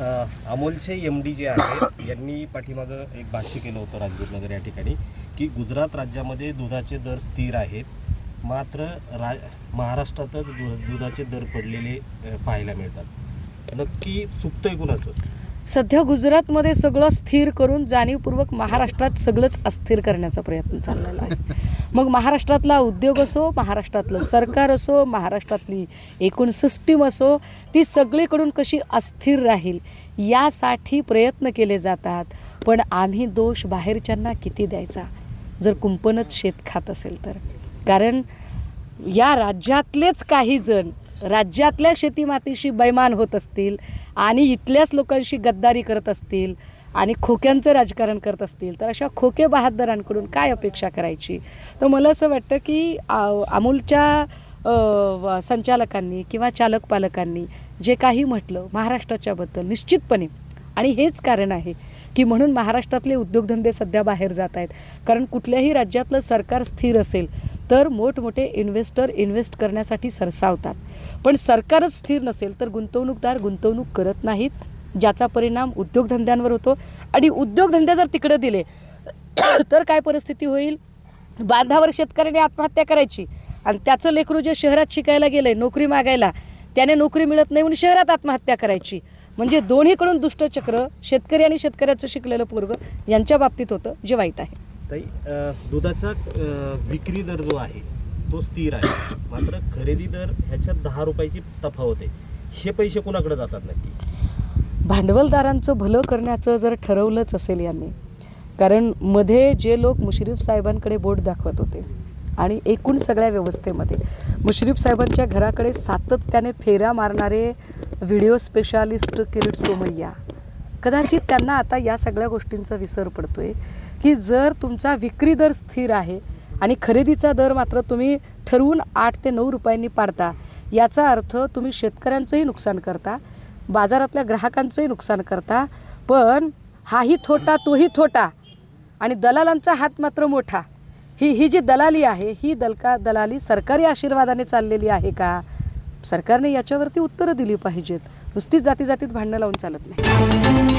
अमोलचे MD. जे आहेत यांनी पाठीमागं एक भाष्य केलं होतं राजगुरुनगर या ठिकाणी की गुजरात राज्यामध्ये दुधाचे दर स्थिर आहेत, मात्र महाराष्ट्रातच दुधाचे दर पडलेले पाहायला मिळतात. नक्की चुकतंय कुणाचं? सध्या गुजरातमध्ये सगळं स्थिर करून जाणीवपूर्वक महाराष्ट्रात सगळंच अस्थिर करण्याचा प्रयत्न चाललेला आहे. मग महाराष्ट्रातला उद्योग असो, महाराष्ट्रातलं सरकार असो, महाराष्ट्रातली एकूण सिस्टीम असो, ती सगळीकडून कशी अस्थिर राहील यासाठी प्रयत्न केले जातात. पण आम्ही दोष बाहेरच्यांना किती द्यायचा जर कुंपणच शेत खात असेल तर? कारण या राज्यातलेच काही जण राज्यातल्या शेतीमातीशी बैमान होत असतील आणि इथल्याच लोकांशी गद्दारी करत असतील आणि खोक्यांचं राजकारण करत असतील तर अशा खोके बहादरांकडून काय अपेक्षा करायची? तर मला असं वाटतं की अमूलच्या संचालकांनी किंवा चालक पालकांनी जे काही म्हटलं महाराष्ट्राच्याबद्दल निश्चितपणे, आणि हेच कारण आहे की म्हणून महाराष्ट्रातले उद्योगधंदे सध्या बाहेर जात आहेत. कारण कुठल्याही राज्यातलं सरकार स्थिर असेल तर मोठमोठे इन्व्हेस्टर इन्व्हेस्ट करण्यासाठी सरसावतात. पण सरकारच स्थिर नसेल तर गुंतवणूकदार गुंतवणूक करत नाहीत, ज्याचा परिणाम उद्योगधंद्यांवर होतो. आणि उद्योगधंदे जर तिकडे दिले तर काय परिस्थिती होईल? बांधावर शेतकऱ्याने आत्महत्या करायची आणि त्याचं लेकरू जे शहरात शिकायला गेलंय नोकरी मागायला, त्याने नोकरी मिळत नाही म्हणून शहरात आत्महत्या करायची. म्हणजे दोन्हीकडून दुष्टचक्र शेतकरी आणि शेतकऱ्याचं शिकलेलं पोरगं यांच्या बाबतीत होतं, जे वाईट आहे. ताई, दुधाचा विक्री दर जो आहे तो स्थिर आहे, मात्र खरेदी दर ह्याच्यात 10 रुपयाची तफावत आहे. हे पैसे कोणाकडे जातात नक्की? भांडवलदारांचं भलं करण्याचं जर ठरवलंच असेल यांनी, कारण मध्ये जे लोक मुश्रीफ साहेबांकडे बोट दाखवत होते आणि एकूण सगळ्या व्यवस्थेमध्ये मुश्रीफ साहेबांच्या घराकडे सातत्याने फेऱ्या मारणारे व्हिडिओ स्पेशालिस्ट किरीट सोमय्या, कदाचित त्यांना आता या सगळ्या गोष्टींचा विसर पडतोय की जर तुमचा विक्री दर स्थिर आहे आणि खरेदीचा दर मात्र तुम्ही ठरवून 8 ते 9 रुपयांनी पाडता, याचा अर्थ तुम्ही शेतकऱ्यांचंही नुकसान करता, बाजारातल्या ग्राहकांचंही नुकसान करता. पण हाही थोटा तोही थोटा आणि दलालांचा हात मात्र मोठा. ही जी दलाली आहे ही दलाली सरकारी आशीर्वादाने चाललेली आहे का? सरकारने याच्यावरती उत्तरं दिली पाहिजेत. नुसतीच जातीत भांडणं लावून चालत नाही.